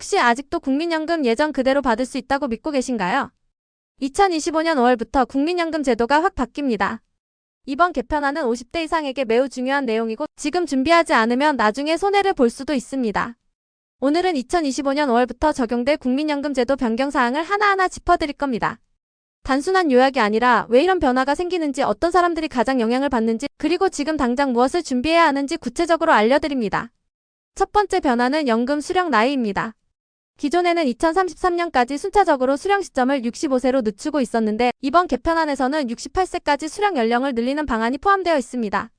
혹시 아직도 국민연금 예전 그대로 받을 수 있다고 믿고 계신가요? 2025년 5월부터 국민연금 제도가 확 바뀝니다. 이번 개편안은 50대 이상에게 매우 중요한 내용이고 지금 준비하지 않으면 나중에 손해를 볼 수도 있습니다. 오늘은 2025년 5월부터 적용될 국민연금 제도 변경 사항을 하나하나 짚어드릴 겁니다. 단순한 요약이 아니라 왜 이런 변화가 생기는지, 어떤 사람들이 가장 영향을 받는지, 그리고 지금 당장 무엇을 준비해야 하는지 구체적으로 알려드립니다. 첫 번째 변화는 연금 수령 나이입니다. 기존에는 2033년까지 순차적으로 수령 시점을 65세로 늦추고 있었는데 이번 개편안에서는 68세까지 수령 연령을 늘리는 방안이 포함되어 있습니다.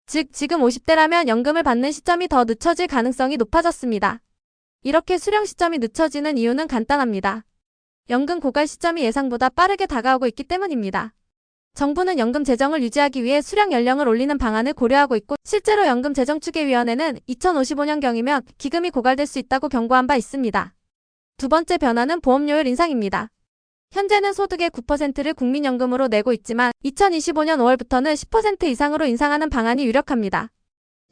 즉, 지금 50대라면 연금을 받는 시점이 더 늦춰질 가능성이 높아졌습니다. 이렇게 수령 시점이 늦춰지는 이유는 간단합니다. 연금 고갈 시점이 예상보다 빠르게 다가오고 있기 때문입니다. 정부는 연금 재정을 유지하기 위해 수령 연령을 올리는 방안을 고려하고 있고, 실제로 연금재정추계위원회는 2055년경이면 기금이 고갈될 수 있다고 경고한 바 있습니다. 두 번째 변화는 보험료율 인상입니다. 현재는 소득의 9%를 국민연금으로 내고 있지만 2025년 5월부터는 10% 이상으로 인상하는 방안이 유력합니다.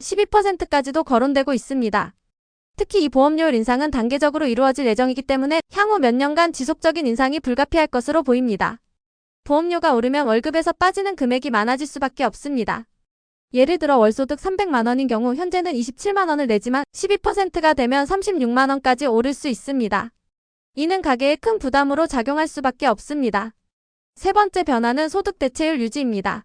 12%까지도 거론되고 있습니다. 특히 이 보험료율 인상은 단계적으로 이루어질 예정이기 때문에 향후 몇 년간 지속적인 인상이 불가피할 것으로 보입니다. 보험료가 오르면 월급에서 빠지는 금액이 많아질 수밖에 없습니다. 예를 들어 월소득 300만 원인 경우 현재는 27만 원을 내지만 12%가 되면 36만 원까지 오를 수 있습니다. 이는 가계에 큰 부담으로 작용할 수밖에 없습니다. 세 번째 변화는 소득 대체율 유지입니다.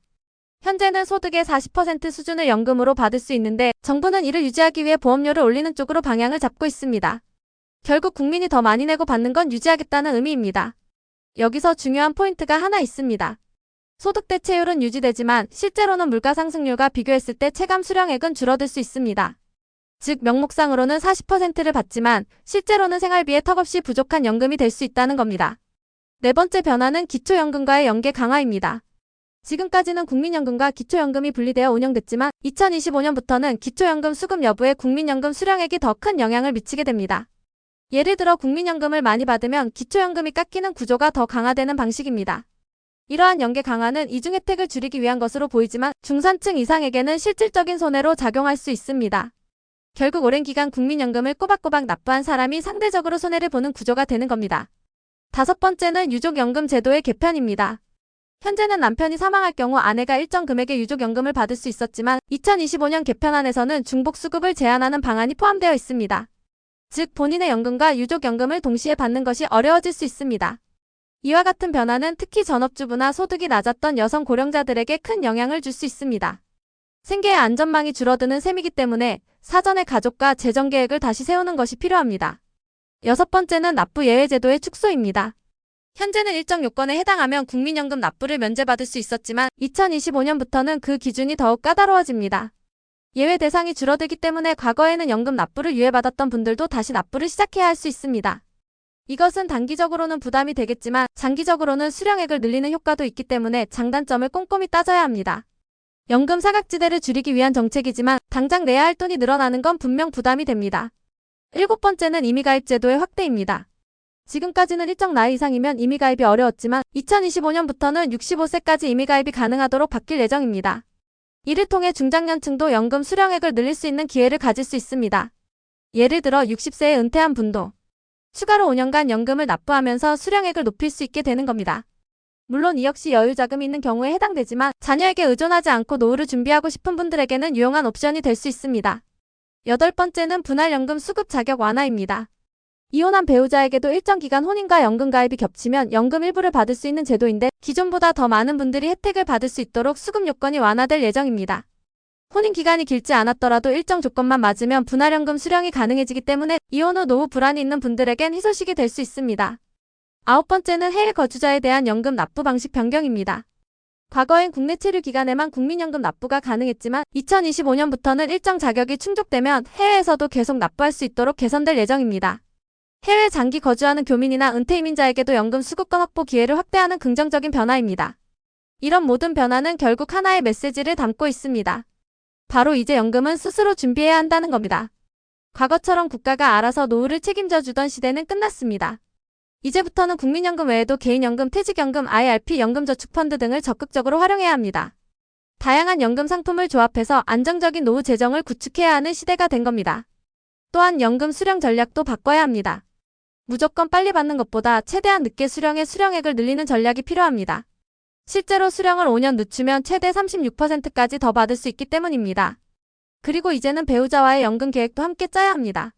현재는 소득의 40% 수준을 연금으로 받을 수 있는데 정부는 이를 유지하기 위해 보험료를 올리는 쪽으로 방향을 잡고 있습니다. 결국 국민이 더 많이 내고 받는 건 유지하겠다는 의미입니다. 여기서 중요한 포인트가 하나 있습니다. 소득 대체율은 유지되지만 실제로는 물가 상승률과 비교했을 때 체감 수령액은 줄어들 수 있습니다. 즉, 명목상으로는 40%를 받지만 실제로는 생활비에 턱없이 부족한 연금이 될 수 있다는 겁니다. 네 번째 변화는 기초연금과의 연계 강화입니다. 지금까지는 국민연금과 기초연금이 분리되어 운영됐지만 2025년부터는 기초연금 수급 여부에 국민연금 수령액이 더 큰 영향을 미치게 됩니다. 예를 들어 국민연금을 많이 받으면 기초연금이 깎이는 구조가 더 강화되는 방식입니다. 이러한 연계 강화는 이중 혜택을 줄이기 위한 것으로 보이지만 중산층 이상에게는 실질적인 손해로 작용할 수 있습니다. 결국 오랜 기간 국민연금을 꼬박꼬박 납부한 사람이 상대적으로 손해를 보는 구조가 되는 겁니다. 다섯 번째는 유족연금 제도의 개편입니다. 현재는 남편이 사망할 경우 아내가 일정 금액의 유족연금을 받을 수 있었지만 2025년 개편안에서는 중복수급을 제한하는 방안이 포함되어 있습니다. 즉, 본인의 연금과 유족연금을 동시에 받는 것이 어려워질 수 있습니다. 이와 같은 변화는 특히 전업주부나 소득이 낮았던 여성 고령자들에게 큰 영향을 줄 수 있습니다. 생계의 안전망이 줄어드는 셈이기 때문에 사전에 가족과 재정계획을 다시 세우는 것이 필요합니다. 여섯 번째는 납부 예외 제도의 축소입니다. 현재는 일정 요건에 해당하면 국민연금 납부를 면제받을 수 있었지만 2025년부터는 그 기준이 더욱 까다로워집니다. 예외 대상이 줄어들기 때문에 과거에는 연금 납부를 유예받았던 분들도 다시 납부를 시작해야 할 수 있습니다. 이것은 단기적으로는 부담이 되겠지만 장기적으로는 수령액을 늘리는 효과도 있기 때문에 장단점을 꼼꼼히 따져야 합니다. 연금 사각지대를 줄이기 위한 정책이지만 당장 내야 할 돈이 늘어나는 건 분명 부담이 됩니다. 일곱 번째는 임의가입 제도의 확대입니다. 지금까지는 일정 나이 이상이면 임의가입이 어려웠지만 2025년부터는 65세까지 임의가입이 가능하도록 바뀔 예정입니다. 이를 통해 중장년층도 연금 수령액을 늘릴 수 있는 기회를 가질 수 있습니다. 예를 들어 60세에 은퇴한 분도 추가로 5년간 연금을 납부하면서 수령액을 높일 수 있게 되는 겁니다. 물론 이 역시 여유자금이 있는 경우에 해당되지만 자녀에게 의존하지 않고 노후를 준비하고 싶은 분들에게는 유용한 옵션이 될 수 있습니다. 여덟 번째는 분할연금 수급 자격 완화입니다. 이혼한 배우자에게도 일정 기간 혼인과 연금 가입이 겹치면 연금 일부를 받을 수 있는 제도인데 기존보다 더 많은 분들이 혜택을 받을 수 있도록 수급 요건이 완화될 예정입니다. 혼인 기간이 길지 않았더라도 일정 조건만 맞으면 분할연금 수령이 가능해지기 때문에 이혼 후 노후 불안이 있는 분들에겐 희소식이 될 수 있습니다. 아홉 번째는 해외 거주자에 대한 연금 납부 방식 변경입니다. 과거엔 국내 체류 기간에만 국민연금 납부가 가능했지만 2025년부터는 일정 자격이 충족되면 해외에서도 계속 납부할 수 있도록 개선될 예정입니다. 해외 장기 거주하는 교민이나 은퇴 이민자에게도 연금 수급권 확보 기회를 확대하는 긍정적인 변화입니다. 이런 모든 변화는 결국 하나의 메시지를 담고 있습니다. 바로 이제 연금은 스스로 준비해야 한다는 겁니다. 과거처럼 국가가 알아서 노후를 책임져 주던 시대는 끝났습니다. 이제부터는 국민연금 외에도 개인연금, 퇴직연금, IRP, 연금저축펀드 등을 적극적으로 활용해야 합니다. 다양한 연금 상품을 조합해서 안정적인 노후 재정을 구축해야 하는 시대가 된 겁니다. 또한 연금 수령 전략도 바꿔야 합니다. 무조건 빨리 받는 것보다 최대한 늦게 수령해 수령액을 늘리는 전략이 필요합니다. 실제로 수령을 5년 늦추면 최대 36%까지 더 받을 수 있기 때문입니다. 그리고 이제는 배우자와의 연금 계획도 함께 짜야 합니다.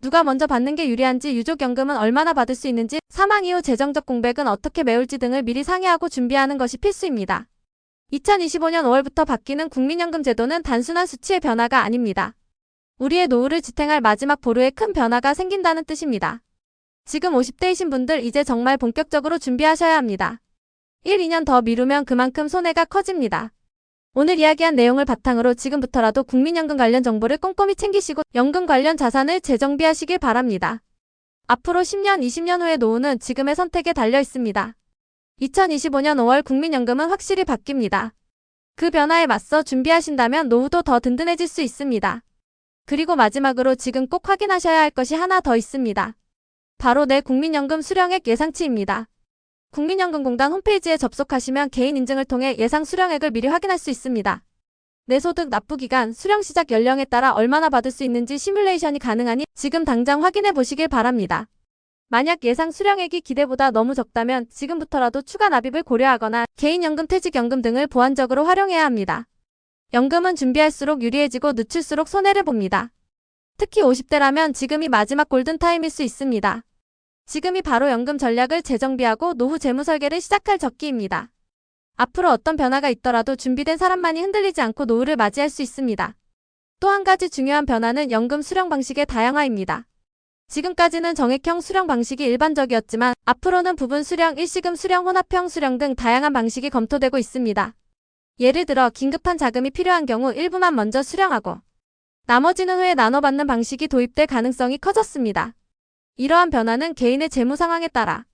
누가 먼저 받는 게 유리한지, 유족연금은 얼마나 받을 수 있는지, 사망 이후 재정적 공백은 어떻게 메울지 등을 미리 상의하고 준비하는 것이 필수입니다. 2025년 5월부터 바뀌는 국민연금 제도는 단순한 수치의 변화가 아닙니다. 우리의 노후를 지탱할 마지막 보루에 큰 변화가 생긴다는 뜻입니다. 지금 50대이신 분들 이제 정말 본격적으로 준비하셔야 합니다. 1, 2년 더 미루면 그만큼 손해가 커집니다. 오늘 이야기한 내용을 바탕으로 지금부터라도 국민연금 관련 정보를 꼼꼼히 챙기시고 연금 관련 자산을 재정비하시길 바랍니다. 앞으로 10년, 20년 후의 노후는 지금의 선택에 달려 있습니다. 2025년 5월 국민연금은 확실히 바뀝니다. 그 변화에 맞서 준비하신다면 노후도 더 든든해질 수 있습니다. 그리고 마지막으로 지금 꼭 확인하셔야 할 것이 하나 더 있습니다. 바로 내 국민연금 수령액 예상치입니다. 국민연금공단 홈페이지에 접속하시면 개인 인증을 통해 예상 수령액을 미리 확인할 수 있습니다. 내 소득, 납부기간, 수령 시작 연령에 따라 얼마나 받을 수 있는지 시뮬레이션이 가능하니 지금 당장 확인해 보시길 바랍니다. 만약 예상 수령액이 기대보다 너무 적다면 지금부터라도 추가 납입을 고려하거나 개인연금, 퇴직연금 등을 보완적으로 활용해야 합니다. 연금은 준비할수록 유리해지고 늦출수록 손해를 봅니다. 특히 50대라면 지금이 마지막 골든타임일 수 있습니다. 지금이 바로 연금 전략을 재정비하고 노후 재무 설계를 시작할 적기입니다. 앞으로 어떤 변화가 있더라도 준비된 사람만이 흔들리지 않고 노후를 맞이할 수 있습니다. 또 한 가지 중요한 변화는 연금 수령 방식의 다양화입니다. 지금까지는 정액형 수령 방식이 일반적이었지만 앞으로는 부분 수령, 일시금 수령, 혼합형 수령 등 다양한 방식이 검토되고 있습니다. 예를 들어 긴급한 자금이 필요한 경우 일부만 먼저 수령하고 나머지는 후에 나눠받는 방식이 도입될 가능성이 커졌습니다. 이러한 변화는 개인의 재무 상황에 따라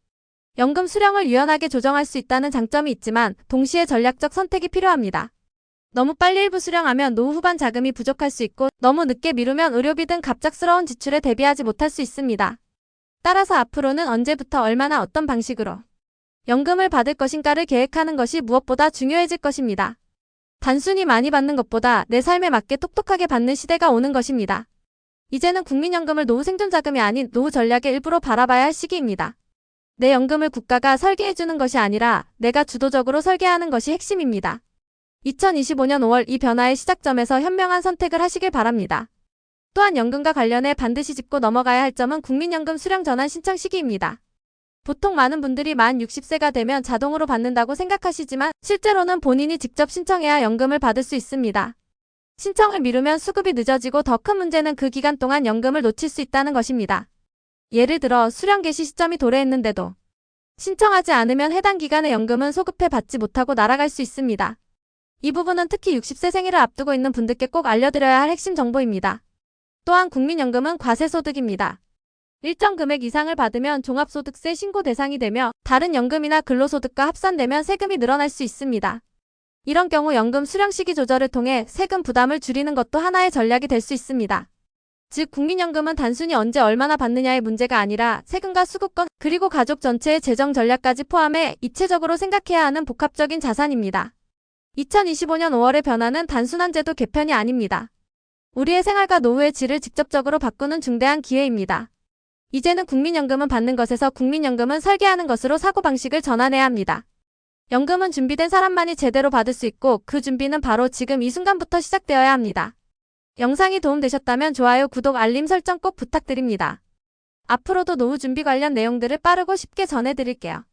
연금 수령을 유연하게 조정할 수 있다는 장점이 있지만 동시에 전략적 선택이 필요합니다. 너무 빨리 일부 수령하면 노후 후반 자금이 부족할 수 있고 너무 늦게 미루면 의료비 등 갑작스러운 지출에 대비하지 못할 수 있습니다. 따라서 앞으로는 언제부터 얼마나 어떤 방식으로 연금을 받을 것인가를 계획하는 것이 무엇보다 중요해질 것입니다. 단순히 많이 받는 것보다 내 삶에 맞게 똑똑하게 받는 시대가 오는 것입니다. 이제는 국민연금을 노후 생존자금이 아닌 노후 전략의 일부로 바라봐야 할 시기입니다. 내 연금을 국가가 설계해주는 것이 아니라 내가 주도적으로 설계하는 것이 핵심입니다. 2025년 5월 이 변화의 시작점에서 현명한 선택을 하시길 바랍니다. 또한 연금과 관련해 반드시 짚고 넘어가야 할 점은 국민연금 수령 전환 신청 시기입니다. 보통 많은 분들이 만 60세가 되면 자동으로 받는다고 생각하시지만 실제로는 본인이 직접 신청해야 연금을 받을 수 있습니다. 신청을 미루면 수급이 늦어지고 더 큰 문제는 그 기간 동안 연금을 놓칠 수 있다는 것입니다. 예를 들어 수령 개시 시점이 도래했는데도 신청하지 않으면 해당 기간의 연금은 소급해 받지 못하고 날아갈 수 있습니다. 이 부분은 특히 60세 생일을 앞두고 있는 분들께 꼭 알려드려야 할 핵심 정보입니다. 또한 국민연금은 과세소득입니다. 일정 금액 이상을 받으면 종합소득세 신고 대상이 되며 다른 연금이나 근로소득과 합산되면 세금이 늘어날 수 있습니다. 이런 경우 연금 수령 시기 조절을 통해 세금 부담을 줄이는 것도 하나의 전략이 될 수 있습니다. 즉 국민연금은 단순히 언제 얼마나 받느냐의 문제가 아니라 세금과 수급권 그리고 가족 전체의 재정 전략까지 포함해 입체적으로 생각해야 하는 복합적인 자산입니다. 2025년 5월의 변화는 단순한 제도 개편이 아닙니다. 우리의 생활과 노후의 질을 직접적으로 바꾸는 중대한 기회입니다. 이제는 국민연금은 받는 것에서 국민연금은 설계하는 것으로 사고방식을 전환해야 합니다. 연금은 준비된 사람만이 제대로 받을 수 있고 그 준비는 바로 지금 이 순간부터 시작되어야 합니다. 영상이 도움되셨다면 좋아요, 구독, 알림 설정 꼭 부탁드립니다. 앞으로도 노후 준비 관련 내용들을 빠르고 쉽게 전해드릴게요.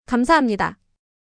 감사합니다.